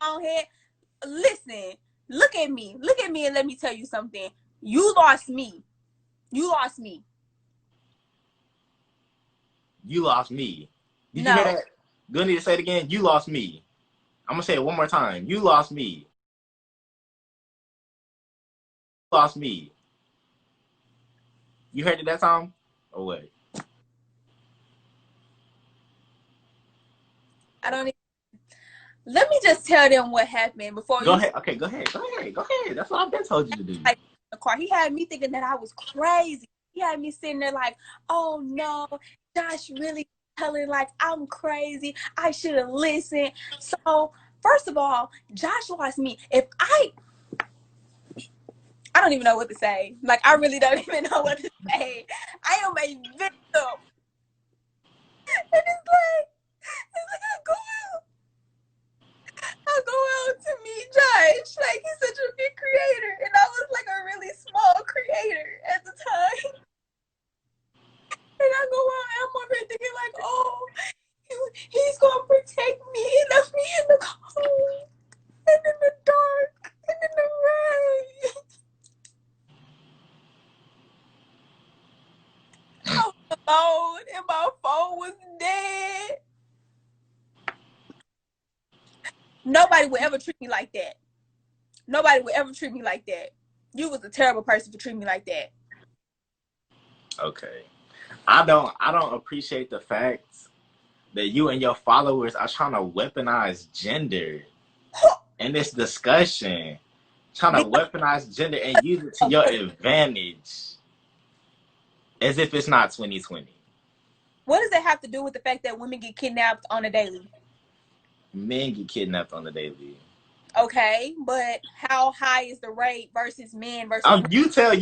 on head. Listen, look at me and let me tell you something. You lost me. You lost me. You lost me. Did No. you hear that? Gonna need to say it again. You lost me. I'm gonna say it one more time. You lost me. You lost me. You heard it that time? Or what? I don't even... Let me just tell them what happened before Go you... ahead. Okay, go ahead. Go ahead. Go ahead. That's what I've been told you to do. Like, the car. He had me thinking that I was crazy. He had me sitting there like, oh no, Josh really telling like I'm crazy. I should have listened. So first of all, Josh lost me. If I don't even know what to say. Like, I really don't even know what to say. I am a victim. And it's like I go out to meet Josh. Like, he's such a big creator. And I was like a really small creator at the time. And I go out and I'm over here thinking like, oh, he's going to protect me and left me in the cold and in the dark and in the rain. I was alone and my phone was dead. Nobody would ever treat me like that. Nobody would ever treat me like that. You was a terrible person for treating me like that. Okay. I don't appreciate the fact that you and your followers are trying to weaponize gender in this discussion. Trying to weaponize gender and use it to your advantage. As if it's not 2020. What does that have to do with the fact that women get kidnapped on a daily? Men get kidnapped on the daily. Okay, but how high is the rate versus men versus you tell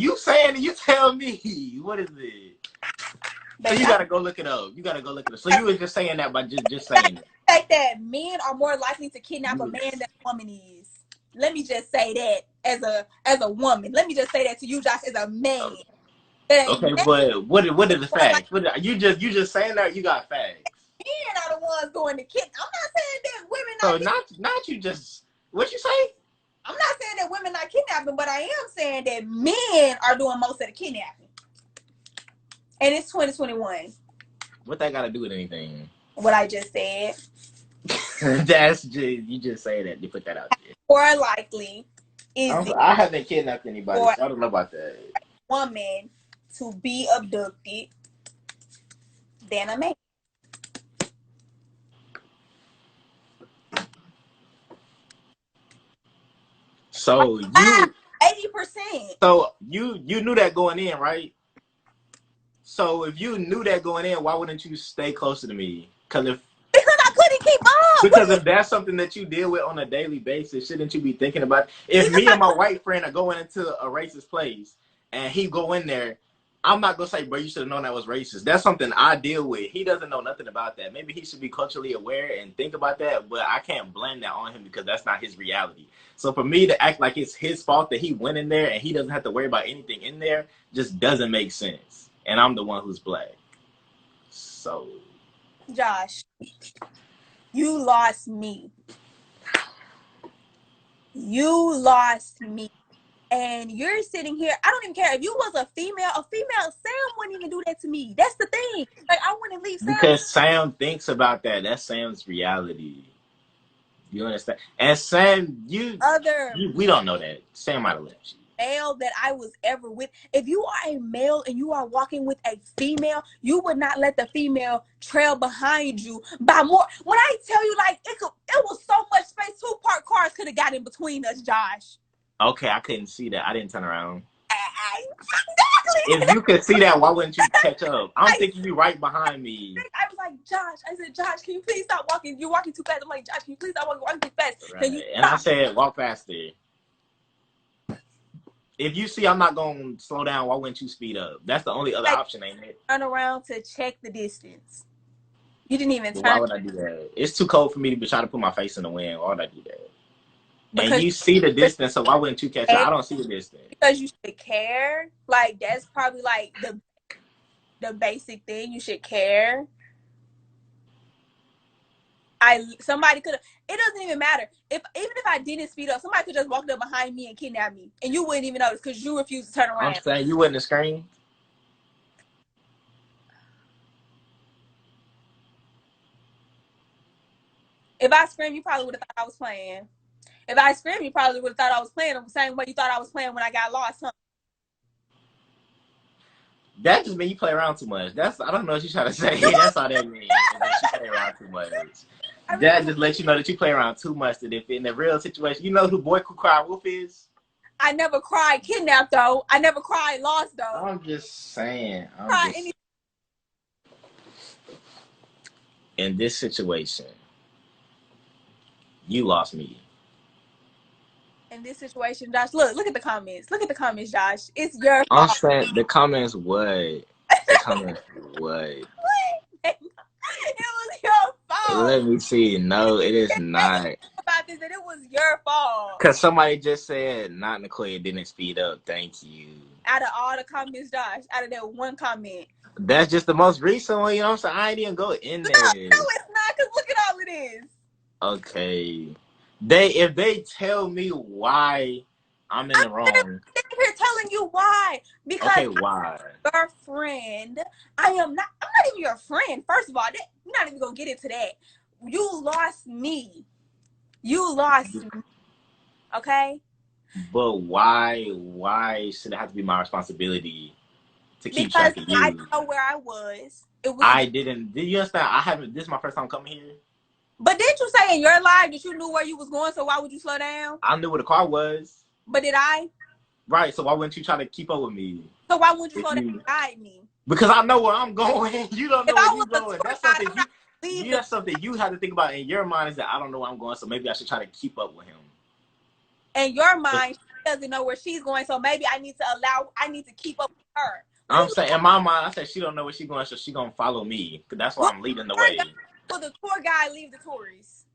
me. What is it? So you gotta go look it up. So you was just saying that by just saying it. The fact that men are more likely to kidnap a man than a woman is. Let me just say that as a woman. Let me just say that to you, Josh, as a man. Okay, but what are the facts? You just saying that, you got facts. Men are the ones going to kidnap. I'm not saying that women So not you just... What you say? I'm not saying that women not kidnapping, but I am saying that men are doing most of the kidnapping. And it's 2021. What that got to do with anything? What I just said. That's just... You just say that. You put that out there. More likely is I haven't kidnapped anybody, so I don't know about that. Woman to be abducted than a man. So 80%. So you knew that going in, right? So if you knew that going in, why wouldn't you stay closer to me? Because I couldn't keep up. Because if that's something that you deal with on a daily basis, shouldn't you be thinking about it? If me and my white friend are going into a racist place and he go in there, I'm not gonna say, bro, you should have known that was racist. That's something I deal with. He doesn't know nothing about that. Maybe he should be culturally aware and think about that, but I can't blame that on him because that's not his reality. So for me to act like it's his fault that he went in there and he doesn't have to worry about anything in there just doesn't make sense. And I'm the one who's black. So, Josh, you lost me. You lost me. And you're sitting here. I don't even care if you was a female. Sam wouldn't even do that to me. That's the thing. Like, I wouldn't leave Sam. Because Sam thinks about that. That's Sam's reality. You understand? And Sam, we don't know that. Sam might have left you. Male that I was ever with. If you are a male and you are walking with a female, you would not let the female trail behind you by more. When I tell you, like, it was so much space, 2 parked cars could have got in between us, Josh. Okay, I couldn't see that. I didn't turn around. Exactly. If you could see that, why wouldn't you catch up? I'm thinking you right behind me. I was like, Josh. I said, Josh, can you please stop walking? You're walking too fast. I'm like, Josh, can you please stop walking too fast? Right. And I said, walk faster. If you see I'm not going to slow down, why wouldn't you speed up? That's the only other option, ain't it? Turn around to check the distance. You didn't even turn. Why would I do that? It's too cold for me to be trying to put my face in the wind. Why would I do that? Because and you see the distance, so why wouldn't you catch it? I don't see the distance. Because you should care. Like, that's probably like the basic thing. You should care. Somebody could have. It doesn't even matter. Even if I didn't speed up, somebody could just walk up behind me and kidnap me, and you wouldn't even notice because you refused to turn I'm around. saying you wouldn't have screamed. If I screamed, you probably would have thought I was playing. If I screamed, you probably would have thought I was playing the same way you thought I was playing when I got lost. Huh? That just means you play around too much. I don't know what you're trying to say. That's all that means. Is that you play around too much. I That really, just lets you know that you play around too much. That if in a real situation, you know who Boy Who Cried Wolf is? I never cried kidnapped though. I never cried lost though. I'm just saying. Cried any In this situation, you lost me. in this situation, Josh. Look at the comments. Look at the comments, Josh. It's your I'm fault. saying the comments what? The comments what? It was your fault. Let me see. No, it is You said not. about this, and it was your fault. Cause somebody just said not Niccoya didn't speed up. Thank you. Out of all the comments, Josh, out of that one comment. That's just the most recent one. You know what I'm saying? I ain't even go in No, there. it's not. Cause look at all of this. Okay. If they tell me why I'm in I'm the wrong. sitting here telling you why. Because Okay, why? I'm your friend. I am not. I'm not even your friend. First of all, we're not even gonna get into that. You lost me. You lost me. Okay. But why should it have to be my responsibility to keep Because track of I you? know where I was. It was. I didn't. Did you understand? I haven't. This is my first time coming here. But didn't you say in your life that you knew where you was going? So why would you slow down? I knew where the car was. But did I? Right. So why wouldn't you try to keep up with me? So why wouldn't you If slow down you, and guide me? because I know where I'm going. You don't If know where I you was a going. tour That's guide, something I'm not gonna leave the. that's something you have to think about in your mind is that I don't know where I'm going. So maybe I should try to keep up with him. In your mind, she doesn't know where she's going. So maybe I need to keep up with her. What I'm are you saying in my mind, I said she don't know where she's going, so she gonna follow me. That's why Will I'm leading the the tour way. guide, will the tour guide leave the tourists?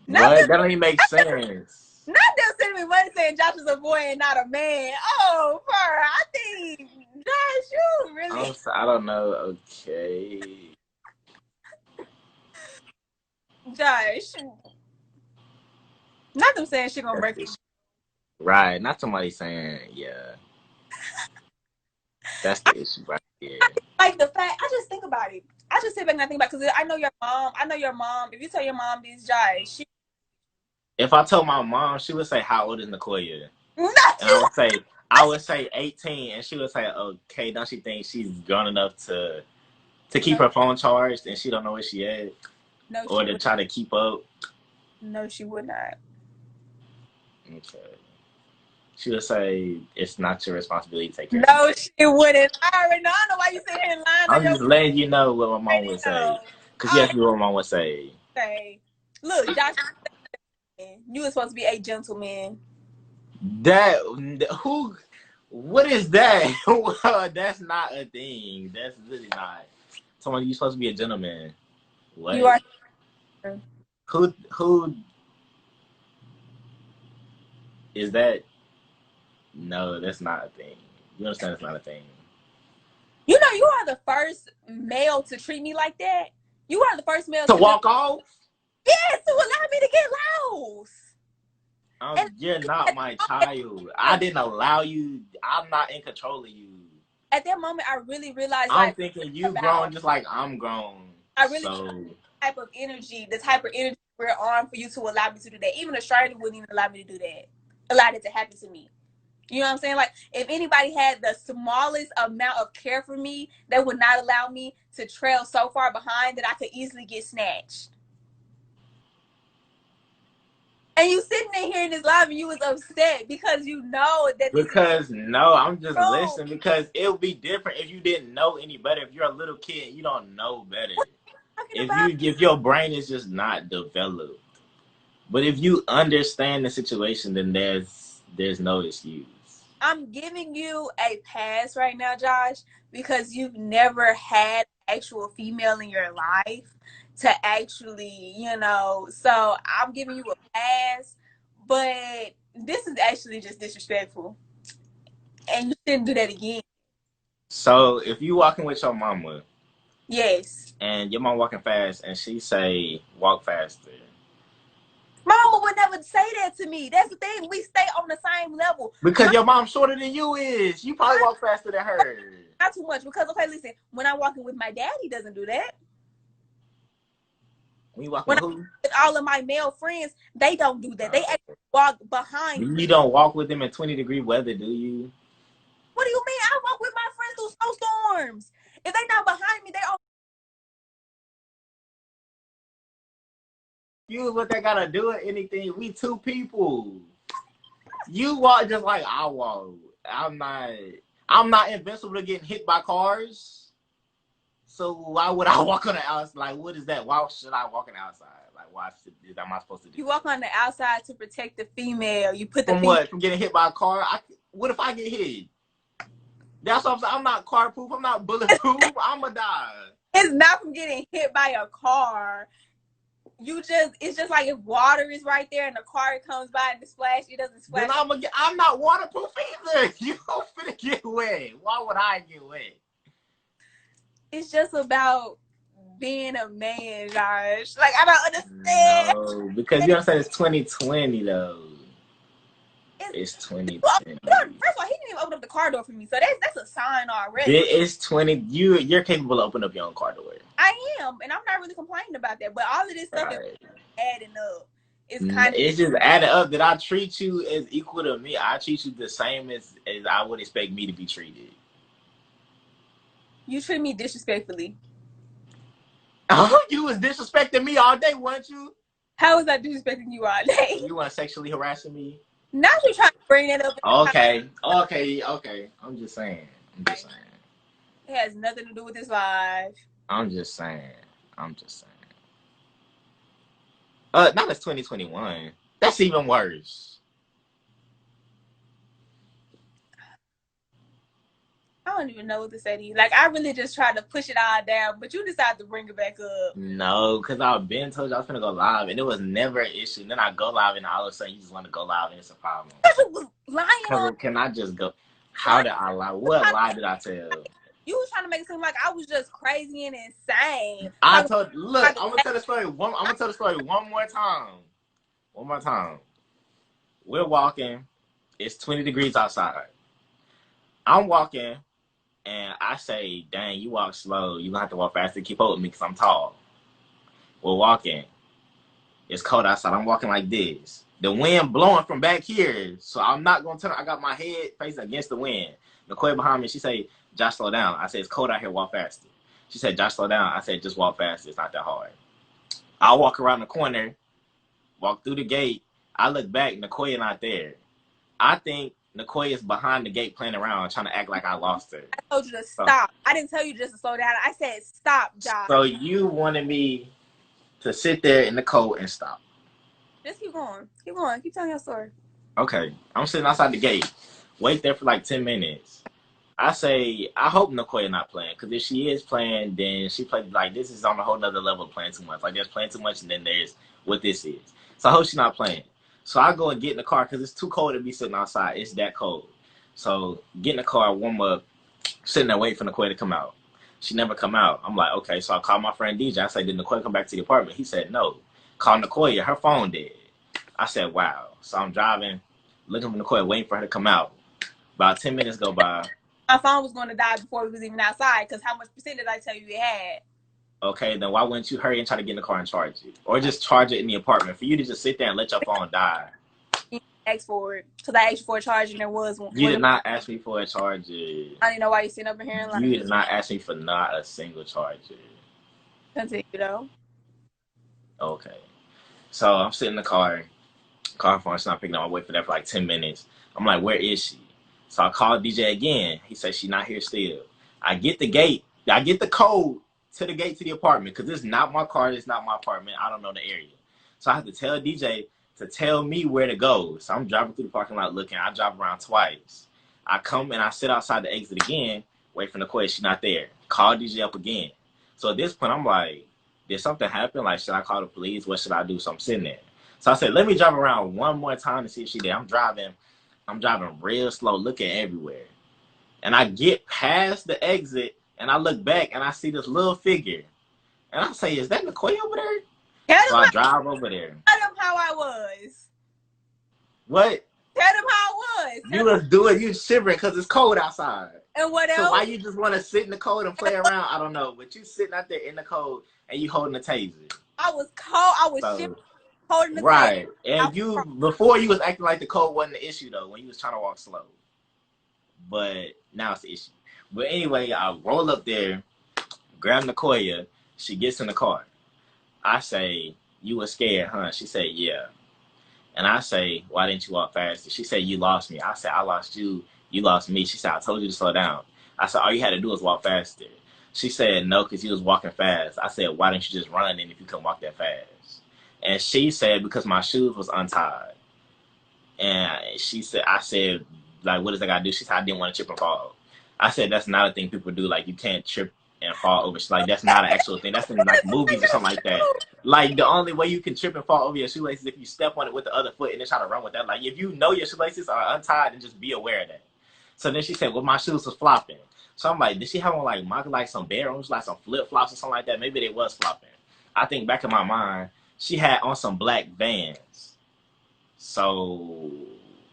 Not What? them, That don't even make sense. not them sending me money saying Josh is a boy and not a man. Oh, her. I think Josh, you really I don't know. Okay. Josh. Not them saying she gonna break the Right. Not somebody saying, yeah. That's the issue right here. like the fact. I just think about it. I just sit back and I think about because I know your mom. I know your mom. If you tell your mom this, Josh, she If I told my mom, she would say, "How old is Niccoya?" not And I would say 18, and she would say, "Okay, don't she think she's grown enough to keep no, her phone charged and she don't know where she at, no, or she to would. try to keep up?" No, she would not. Okay. She would say, "It's not your responsibility to take care of No, somebody." she wouldn't. I already know. I don't know why you sit here and lying on I'm your just letting you know what my mom already would say, know. because you I asked me what my mom would say. say, look, Josh, you were supposed to be a gentleman. That who? What is that? That's not a thing. That's really not. Someone you're supposed to be a gentleman. You What? are. Who is that? No, that's not a thing. You understand? It's not a thing. You know, you are the first male to treat me like that. You are the first male To to just walk off? yes to allow me to get lost. And You're not my child. I didn't allow you. I'm not in control of you. at that moment, I really realized I'm like thinking you about. grown just like I'm grown. I really So type of energy, the type of energy we're on for you to allow me to do that. Even a stranger wouldn't even allow me to do that. Allow it to happen to me. You know what I'm saying? Like, if anybody had the smallest amount of care for me, they would not allow me to trail so far behind that I could easily get snatched. And you sitting in here in this live and you was upset because you know that this is because no, I'm just wrong. listening because it would be different if you didn't know any better. If you're a little kid, you don't know better. What are you talking about? If your brain is just not developed. But if you understand the situation, then there's no excuse. I'm giving you a pass right now, Josh, because you've never had actual female in your life to actually, so I'm giving you a pass, but this is actually just disrespectful. And you shouldn't do that again. So if you walking with your mama Yes. And your mom walking fast, and she say walk faster. My mama would never say that to me. That's the thing. We stay on the same level. Because My your mom's shorter than you is. You probably walk faster than her. not too much because okay, listen. When I'm walking with my dad, he doesn't do that. When you walking When with I'm who? with all of my male friends, they don't do that. They Uh, actually walk behind you me. don't walk with them in 20-degree weather, do you? What do you mean? I walk with my friends through snowstorms. If they not behind me, they all. You what they gotta do with anything? We two people. You walk just like I walk. I'm not. I'm not invincible to getting hit by cars. So why would I walk on the outside? Like, what is that? Why should I walk on the outside? Like, why am I supposed to do You that? walk on the outside to protect the female. You put the From female. what? From getting hit by a car? What if I get hit? That's what I'm saying. I'm not car proof. I'm not bulletproof. I'ma die. It's not from getting hit by a car. It's just like if water is right there and the car comes by and it splash, it doesn't splash. Then I'm not waterproof either. You finna get wet. Why would I get wet? It's just about being a man, Josh. Like I don't understand. No, because you understand it's 2020 though. It's 2020. First of all, he didn't even open up the car door for me, so that's a sign already. It's 20. You're capable of opening up your own car door. I am, and I'm not really complaining about that. But all of this stuff is adding up. It's just adding up. That I treat you as equal to me. I treat you the same as I would expect me to be treated. You treat me disrespectfully. You was disrespecting me all day, weren't you? How was I disrespecting you all day? You weren't sexually harassing me. Now you're trying to bring that up. Okay. I'm just saying. It has nothing to do with this live. I'm just saying. Not as 2021. That's even worse. I don't even know what to say to you. Like, I really just tried to push it all down, but you decided to bring it back up. No, because I've been told you I was going to go live, and it was never an issue. And then I go live, and all of a sudden, you just want to go live, and it's a problem. You was lying. Can I just go? How did I lie? What lie did I tell? You was trying to make it seem like I was just crazy and insane. Look, I'm going to tell the story. I'm going to tell the story one more time. One more time. We're walking. It's 20 degrees outside. I'm walking. And I say, dang, you walk slow. You're going to have to walk faster to keep up with me because I'm tall. We're walking. It's cold outside. I'm walking like this. The wind blowing from back here. So I'm not going to turn. I got my head facing against the wind. Niccoya behind me, she say, Josh, slow down. I said, it's cold out here. Walk faster. She said, Josh, slow down. I said, just walk faster. It's not that hard. I walk around the corner, walk through the gate. I look back. Niccoya not there. I think Niccoya is behind the gate playing around, trying to act like I lost her. I told you to stop. I didn't tell you just to slow down. I said stop, Josh. So you wanted me to sit there in the cold and stop. Just keep going. Keep going. Keep telling your story. Okay. I'm sitting outside the gate. Wait there for like 10 minutes. I say, I hope Niccoya not playing. Because if she is playing, then she played like this is on a whole nother level of playing too much. Like there's playing too much and then there's what this is. So I hope she's not playing. So I go and get in the car because it's too cold to be sitting outside. It's that cold. So get in the car, warm up, sitting there waiting for Niccoya to come out. She never come out. I'm like, okay. So I call my friend DJ. I said, did Niccoya come back to the apartment? He said, no. Call Niccoya. Her phone dead. I said, wow. So I'm driving, looking for Niccoya, waiting for her to come out. About 10 minutes go by. My phone was going to die before it was even outside because how much percent did I tell you it had? Okay, then why wouldn't you hurry and try to get in the car and charge it? Or just charge it in the apartment for you to just sit there and let your phone die? You asked for it because I asked you for a charger and there was one. You did not ask me for a charger. I didn't know why you sitting up in here and like. You did not ask me for not a single charger. Continue though. Okay. So I'm sitting in the car phone's not picking up. I wait for that for like 10 minutes. I'm like, where is she? So I called DJ again. He said she's not here still. I get the gate. I get the code to the gate to the apartment because it's not my car. It's not my apartment. I don't know the area. So I have to tell DJ to tell me where to go. So I'm driving through the parking lot looking. I drive around twice. I come and I sit outside the exit again, wait for Niccoya. She's not there. Call DJ up again. So at this point, I'm like, did something happen? Like, should I call the police? What should I do? So I'm sitting there. So I said, let me drive around one more time to see if she's there. I'm driving real slow, looking everywhere. And I get past the exit, and I look back and I see this little figure. And I say, is that Niccoya over there? So I drive over there. Tell them how I was. What? Tell them how I was. You was doing, you shivering because it's cold outside. And what else? So why you just want to sit in the cold and play around? I don't know. But you sitting out there in the cold and you holding a taser. I was cold. I was shivering, holding the taser. Right. And you, before you was acting like the cold wasn't the issue though, when you was trying to walk slow. But now it's the issue. But anyway, I roll up there, grab Niccoya. She gets in the car. I say, you were scared, huh? She said, yeah. And I say, why didn't you walk faster? She said, you lost me. I said, I lost you. You lost me. She said, I told you to slow down. I said, all you had to do was walk faster. She said, no, because you was walking fast. I said, why didn't you just run then if you couldn't walk that fast? And she said, because my shoes was untied. And she said, I said, like, what does I got to do? She said, I didn't want to trip and fall. I said, that's not a thing people do. Like, you can't trip and fall over. She's like, that's not an actual thing. That's in like movies or something like that. Like, the only way you can trip and fall over your shoelaces is if you step on it with the other foot and then try to run with that. Like, if you know your shoelaces are untied, then just be aware of that. So then she said, well, my shoes was flopping. So I'm like, did she have on like some Barons, like some flip flops or something like that? Maybe they was flopping. I think back in my mind, she had on some black Vans. So,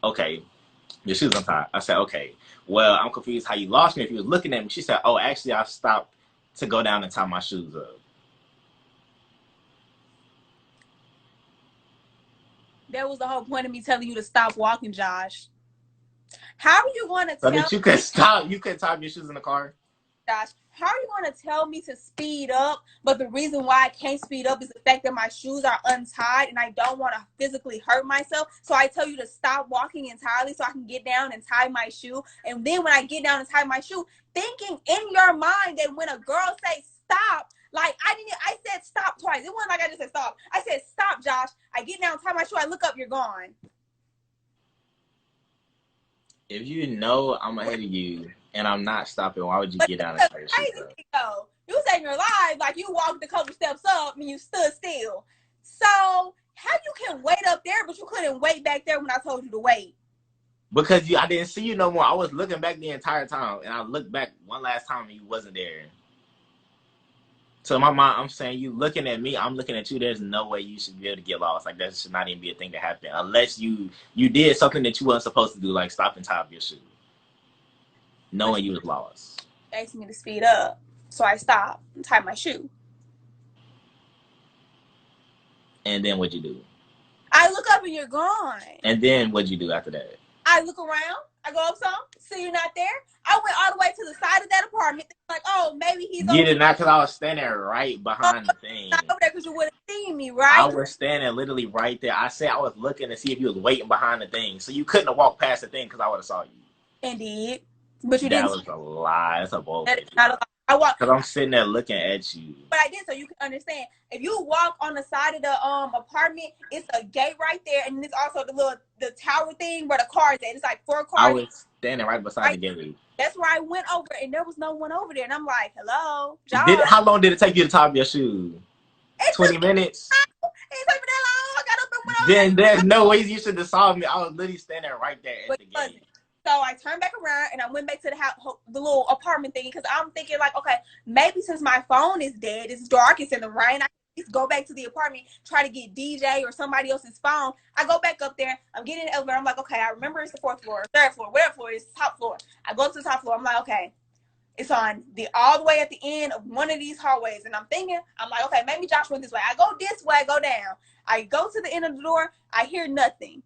okay, your shoes untied. I said, okay. Well, I'm confused how you lost me if you was looking at me. She said, oh, actually, I stopped to go down and tie my shoes up. That was the whole point of me telling you to stop walking, Josh. How are you going to tell me? So that you could stop, you could tie your shoes in the car? Josh, how are you going to tell me to speed up, but the reason why I can't speed up is the fact that my shoes are untied and I don't want to physically hurt myself? So I tell you to stop walking entirely so I can get down and tie my shoe. And then when I get down and tie my shoe, thinking in your mind that when a girl says stop, like I said stop twice. It wasn't like I just said stop. I said stop, Josh. I get down, tie my shoe, I look up, you're gone. If you know I'm ahead of you and I'm not stopping, why would you get down and tie your shoes up? You saved your life, like you walked a couple steps up and you stood still. So how you can wait up there, but you couldn't wait back there when I told you to wait? Because I didn't see you no more. I was looking back the entire time, and I looked back one last time and you wasn't there. So in my mind, I'm saying you looking at me, I'm looking at you. There's no way you should be able to get lost. Like that should not even be a thing to happen unless you did something that you weren't supposed to do, like stop and tie up your shoe, knowing you was lost. Asked me to speed up, so I stopped and tied my shoe. And then what'd you do? I look up and you're gone. And then what'd you do after that? I look around. I go up some. See you're not there. I went all the way to the side of that apartment. Like, oh, maybe he's over there. You did not, because I was standing right behind the thing. Not over there because you would have seen me, right? I was standing literally right there. I said I was looking to see if you was waiting behind the thing. So you couldn't have walked past the thing because I would have saw you. Indeed. But you didn't. That was a lie. That's a bullshit. That is not a lie. I walked. Because I'm sitting there looking at you. But I did, so you can understand. If you walk on the side of the apartment, it's a gate right there, and it's also the tower thing where the cars at. It's like 4 cars. I was standing right beside the gate. That's where I went over, and there was no one over there. And I'm like, hello, John. How long did it take you to tie up your shoe? 20 minutes? It took me that long. I got up and went over. Then there's no way you should have saw me. I was literally standing right there at the gate. So I turned back around and I went back to the little apartment thingy because I'm thinking like, okay, maybe since my phone is dead, it's dark, it's in the rain, I can just go back to the apartment, try to get DJ or somebody else's phone. I go back up there, I'm getting in the elevator, I'm like, okay, I remember it's the 4th floor, 3rd floor, whatever floor, it's top floor. I go to the top floor, I'm like, okay, it's on all the way at the end of one of these hallways. And I'm thinking, I'm like, okay, maybe Josh went this way. I go this way, I go down. I go to the end of the door, I hear nothing.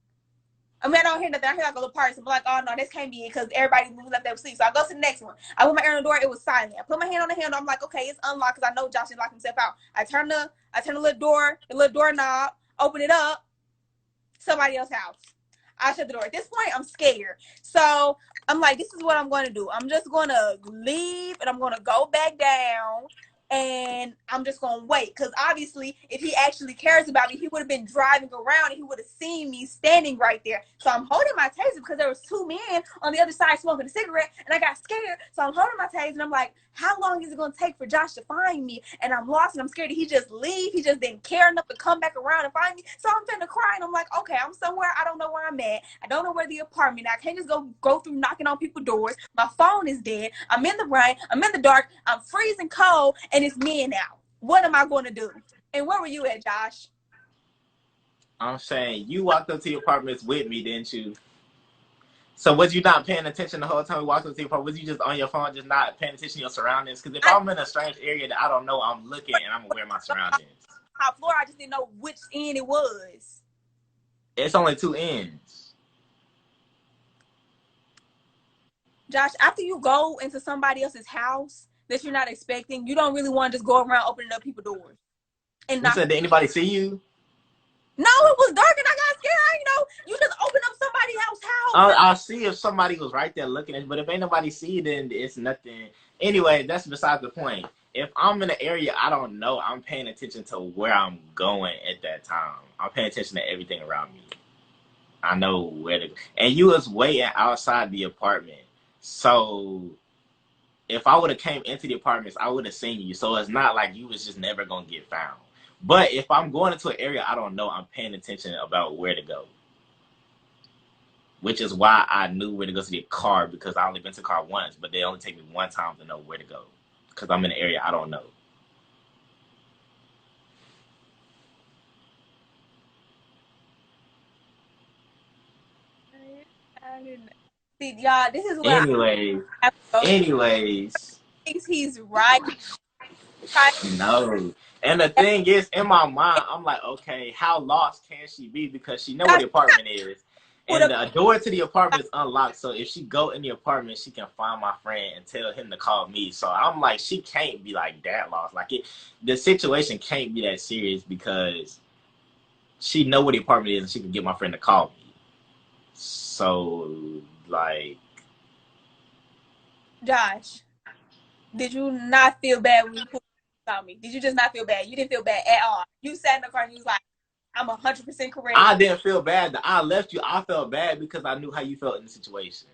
I mean, I don't hear nothing. I hear like a little party. I'm like, oh, no, this can't be it because everybody left there asleep. So I go to the next one. I put my ear on the door. It was silent. I put my hand on the handle. I'm like, okay, it's unlocked because I know Josh didn't lock himself out. I turn the little doorknob, open it up, somebody else's house. I shut the door. At this point, I'm scared. So I'm like, this is what I'm going to do. I'm just going to leave and I'm going to go back down. And I'm just going to wait. Because obviously, if he actually cares about me, he would have been driving around and he would have seen me standing right there. So I'm holding my taser because there was 2 men on the other side smoking a cigarette. And I got scared. So I'm holding my taser and I'm like, how long is it going to take for Josh to find me? And I'm lost and I'm scared that he just leave. He just didn't care enough to come back around and find me. So I'm finna cry and I'm like, okay, I'm somewhere. I don't know where I'm at. I don't know where the apartment. I can't just go through knocking on people's doors. My phone is dead. I'm in the rain. I'm in the dark. I'm freezing cold and it's me now. What am I going to do? And where were you at, Josh? I'm saying you walked up to the apartments with me, didn't you? So was you not paying attention the whole time we walked up to the apartment? Was you just on your phone, just not paying attention to your surroundings? Because if I'm in a strange area that I don't know, I'm looking and I'm aware of my surroundings. Top floor, I just didn't know which end it was. It's only 2 ends. Josh, after you go into somebody else's house that you're not expecting, you don't really want to just go around opening up people's doors. And You said, did anybody see you? No, it was dark and I got scared. I didn't know. You just open up somebody else's house. I'll see if somebody was right there looking at you, but if ain't nobody see you, then it's nothing. Anyway, that's beside the point. If I'm in an area I don't know, I'm paying attention to where I'm going at that time. I'm paying attention to everything around me. I know where to go. And you was waiting outside the apartment. So if I would have came into the apartments, I would have seen you. So it's not like you was just never going to get found. But if I'm going into an area I don't know, I'm paying attention about where to go. Which is why I knew where to go to the car, because I only been to the car once, but they only take me one time to know where to go. Because I'm in an area I don't know. See, y'all, this is where Anyways. He's right. No. And the thing is, in my mind, I'm like, okay, how lost can she be? Because she know where the apartment is. And the door to the apartment is unlocked. So if she go in the apartment, she can find my friend and tell him to call me. So I'm like, she can't be like that lost. Like the situation can't be that serious because she know where the apartment is and she can get my friend to call me. So like, Josh, did you not feel bad when you pulled me? Did you just not feel bad? You didn't feel bad at all. You sat in the car and you was like, I'm 100% correct. I didn't feel bad that I left you. I felt bad because I knew how you felt in the situation.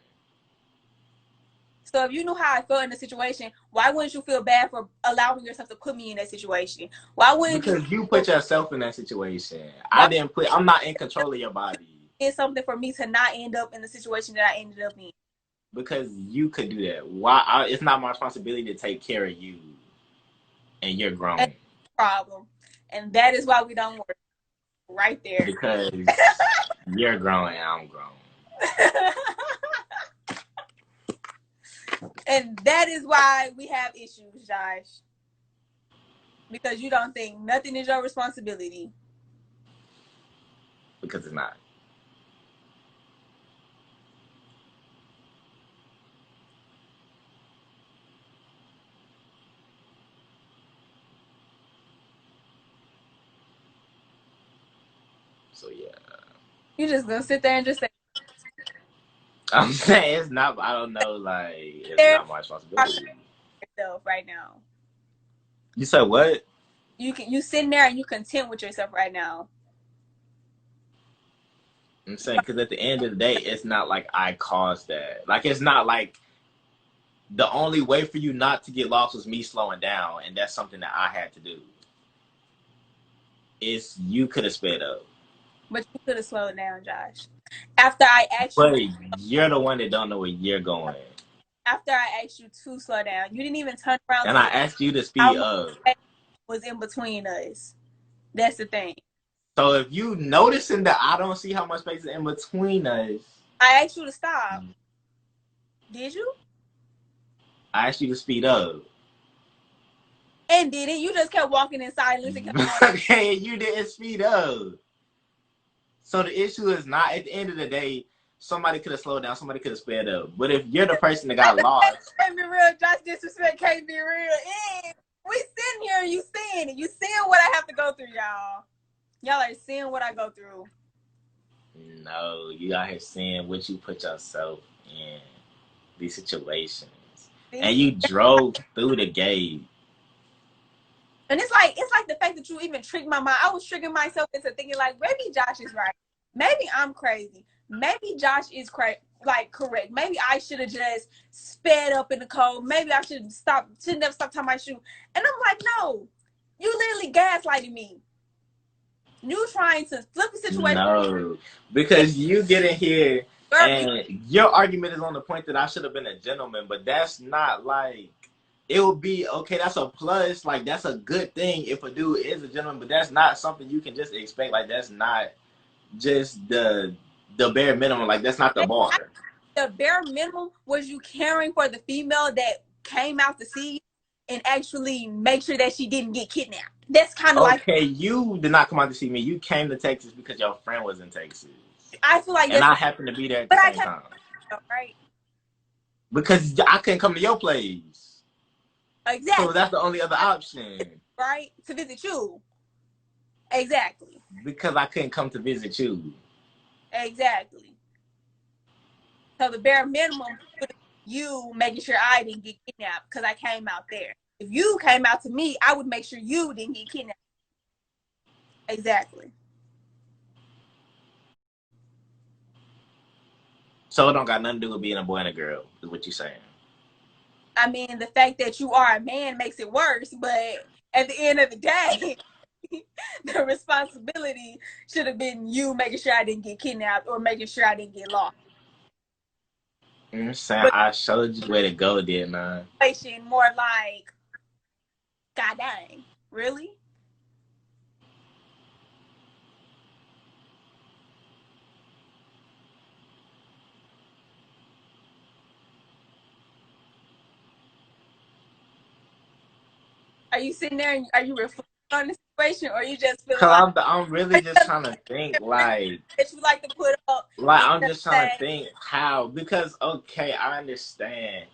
So if you knew how I felt in the situation, why wouldn't you feel bad for allowing yourself to put me in that situation? Why wouldn't because you put yourself in that situation. I'm not in control of your body. It's something for me to not end up in the situation that I ended up in. Because you could do that. Why? It's not my responsibility to take care of you. And you're grown. That's the problem. And that is why we don't work. Right there. Because you're grown and I'm grown. And that is why we have issues, Josh. Because you don't think nothing is your responsibility. Because it's not. So yeah. You just gonna sit there and just say, I'm saying it's not. I don't know. Like it's not my responsibility. Yourself right now. You said what? You sitting there and you content with yourself right now. I'm saying because at the end of the day, it's not like I caused that. Like it's not like the only way for you not to get lost was me slowing down, and that's something that I had to do. It's you could have sped up. But you could have slowed down, Josh. After I asked you. But you're the one that don't know where you're going. After I asked you to slow down, you didn't even turn around. And I asked you to speed up. Was in between us. That's the thing. So if you noticing that I don't see how much space is in between us. I asked you to stop. Did you? I asked you to speed up. And didn't. You just kept walking in silence. And kept okay, you didn't speed up. So the issue is not, at the end of the day, somebody could have slowed down, somebody could have sped up. But if you're the person that got lost. Can't be real. Josh disrespect can't be real. We sitting here and you seeing it. You seeing what I have to go through, y'all. Y'all are seeing what I go through. No, you out here seeing what you put yourself in these situations. And you drove through the gate. And it's like the fact that you even tricked my mind. I was tricking myself into thinking like, maybe Josh is right. Maybe I'm crazy. Maybe Josh is crazy. like correct. Maybe I should have just sped up in the cold. Maybe I should never stop tying my shoe. And I'm like, no, you literally gaslighting me. You trying to flip the situation. No, because you get in here Girl, and your argument is on the point that I should have been a gentleman, but that's not like it would be okay. That's a plus, like that's a good thing if a dude is a gentleman, but that's not something you can just expect. Like that's not just the bare minimum. Like that's not the bar. the bare minimum was you caring for the female that came out to see and actually make sure that she didn't get kidnapped. That's kind of like, Okay, you did not come out to see me. You came to Texas because your friend was in Texas, I feel like and that's I what, happened to be there at the but I same can't, time right? because I couldn't come to your place. So Exactly, that's the only other option. right? To visit you. Exactly. Because I couldn't come to visit you. Exactly. So the bare minimum would you making sure I didn't get kidnapped because I came out there. If you came out to me, I would make sure you didn't get kidnapped. Exactly. So it don't got nothing to do with being a boy and a girl, is what you're saying. I mean, the fact that you are a man makes it worse, but at the end of the day, the responsibility should have been you making sure I didn't get kidnapped or making sure I didn't get lost. I'm saying But I showed you where to go, didn't I? more like, God dang, really? Are you sitting there and are you reflecting on the situation, or are you just feeling like Cause I'm really just trying to think that you like to put up like and I'm just just trying to say, think how because okay, I understand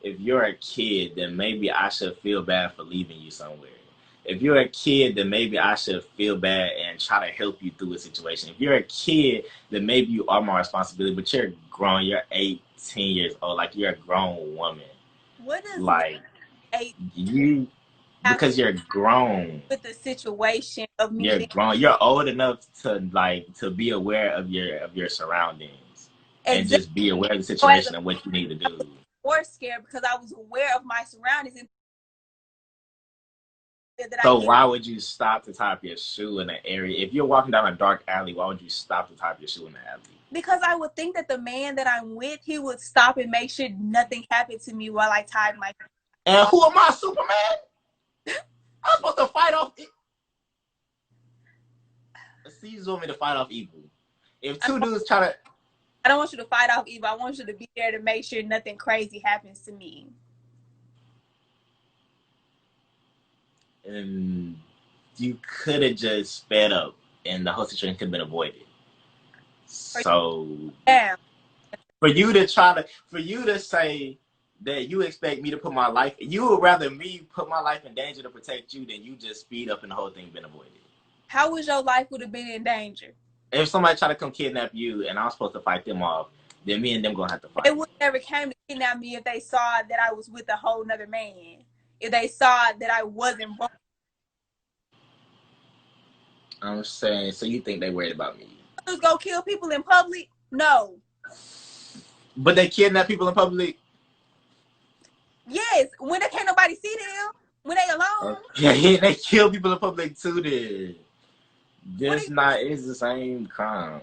if you're a kid, then maybe I should feel bad for leaving you somewhere. If you're a kid, then maybe I should feel bad and try to help you through a situation. If you're a kid, then maybe you are my responsibility, but you're grown, you're 18 years old, like you're a grown woman. what does Like a you have because you're grown. with the situation of me You're being grown. You're old enough to like to be aware of your surroundings and exactly just be aware of the as a situation and what you need to do. more scared because I was aware of my surroundings and that I So get why would you stop to tie up your shoe in an area? If you're walking down a dark alley, why would you stop to tie up your shoe in the alley? because I would think that the man that I'm with, he would stop and make sure nothing happened to me while I tied my And who am I, Superman? I'm supposed to fight off. Caesar want me to fight off evil. If two dudes try to, I don't want you to fight off evil. I want you to be there to make sure nothing crazy happens to me. and you could have just sped up, and the whole situation could have been avoided. So Yeah. for you to say that you expect me to put my life, you would rather me put my life in danger to protect you than you just speed up and the whole thing been avoided. How was your life would have been in danger? If somebody try to come kidnap you and I'm supposed to fight them off, then me and them gonna have to They fight. would never came to kidnap me if they saw that I was with a whole nother man. If they saw that I wasn't wrong. I'm saying, so you think they worried about me? Just go kill people in public? No. But they kidnap people in public. Yes, when they can't nobody see them, when they alone. Okay, they kill people in public too. Then What this not is the same crime.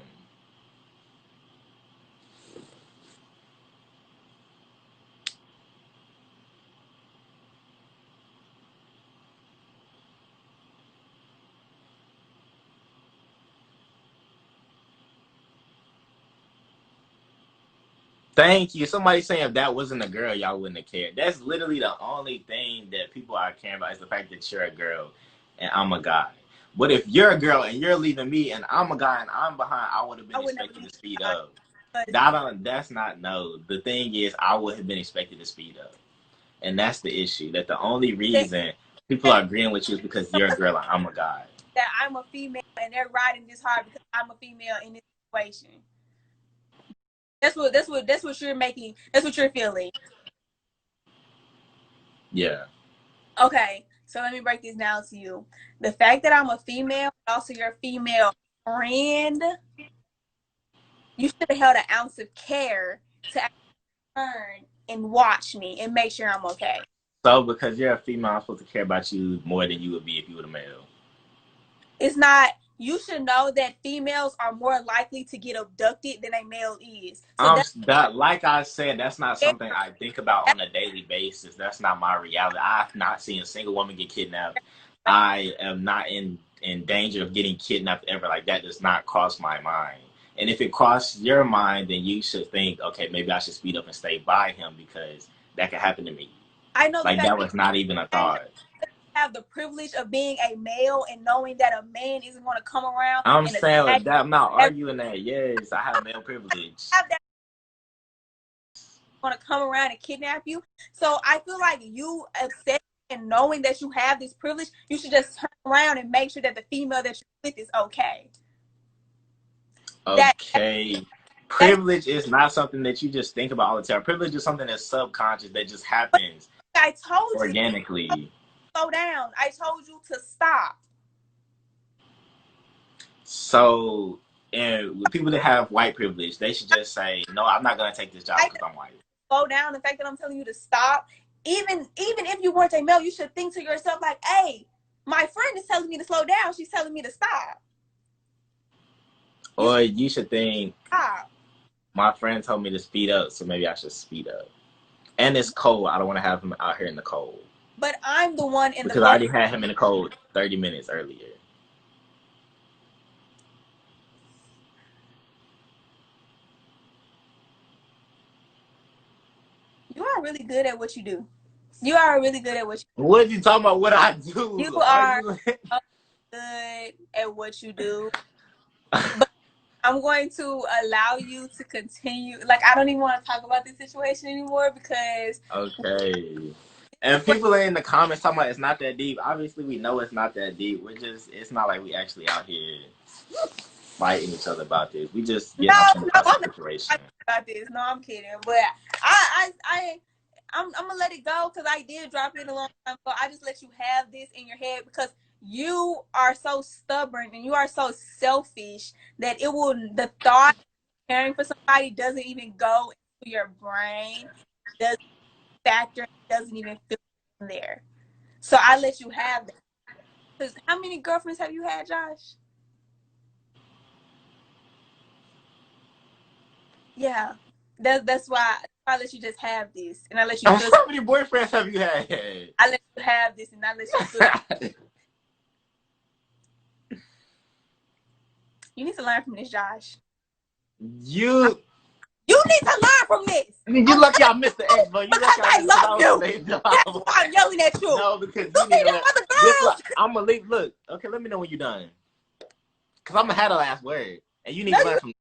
Thank you. Somebody saying if that wasn't a girl, y'all wouldn't have cared. That's literally the only thing that people are caring about is the fact that you're a girl and I'm a guy. But if you're a girl and you're leaving me and I'm a guy and I'm behind, I would have I been would never expected be to speed up. but That's not no. The thing is, I would have been expected to speed up, and that's the issue. That the only reason people are agreeing with you is because you're a girl and I'm a guy. that I'm a female and they're riding this hard because I'm a female in this situation. That's what you're making. That's what you're feeling. Yeah. Okay, so let me break this down to you. The fact that I'm a female, also your female friend, you should have held an ounce of care to turn and watch me and make sure I'm okay. So because you're a female, I'm supposed to care about you more than you would be if you were a male. It's not. You should know that females are more likely to get abducted than a male is. So That, like I said, that's not something I think about on a daily basis. That's not my reality. I've not seen a single woman get kidnapped. I am not in danger of getting kidnapped ever. Like that does not cross my mind. And if it crosses your mind, then you should think, okay, maybe I should speed up and stay by him because that could happen to me. I know the Like fact that was not even a thought. have the privilege of being a male and knowing that a man isn't going to come around I'm and saying attack that I'm not arguing that. Yes, I have male privilege. have that going to come around and kidnap you. So I feel like you accept and knowing that you have this privilege, you should just turn around and make sure that the female that you're with is okay. Okay. Privilege is not something that you just think about all the time. Privilege is something that's subconscious that just happens. I told you organically. Slow down. I told you to stop. So, and with people that have white privilege, they should just say, "No, I'm not gonna take this job because I'm white." Slow down. The fact that I'm telling you to stop, even if you weren't a male, you should think to yourself like, "Hey, my friend is telling me to slow down. She's telling me to stop." Or you should think, stop. My friend told me to speed up, so maybe I should speed up. And it's cold. I don't want to have him out here in the cold. But I'm the one in because I already had him in the cold 30 minutes earlier. You are really good at what you do. You are really good at what you do. What are you talking about? What I do? You are good at what you do. But I'm going to allow you to continue. Like, I don't even want to talk about this situation anymore because... Okay. And people are in the comments talking about it's not that deep. Obviously, we know it's not that deep. It's not like we actually out here fighting each other about this. We just get into the situation. About this. No, I'm kidding. But I'm gonna let it go because I did drop it a long time ago. I just let you have this in your head because you are so stubborn and you are so selfish that the thought of caring for somebody doesn't even go into your brain, doesn't factor, doesn't even fit in there. So I let you have that. Because how many girlfriends have you had, Josh? Yeah, that's why I let you just have this, and I let you. How many boyfriends have you had? I let you have this, and I let you. You need to learn from this, Josh. You need to learn from this. I mean, you lucky I missed the X, but you lucky I love you. That's why I'm yelling at you. No, because you need them other girls. I'm gonna leave. Look, okay, let me know when you're done, cause I'm gonna have the last word, and you need to learn from.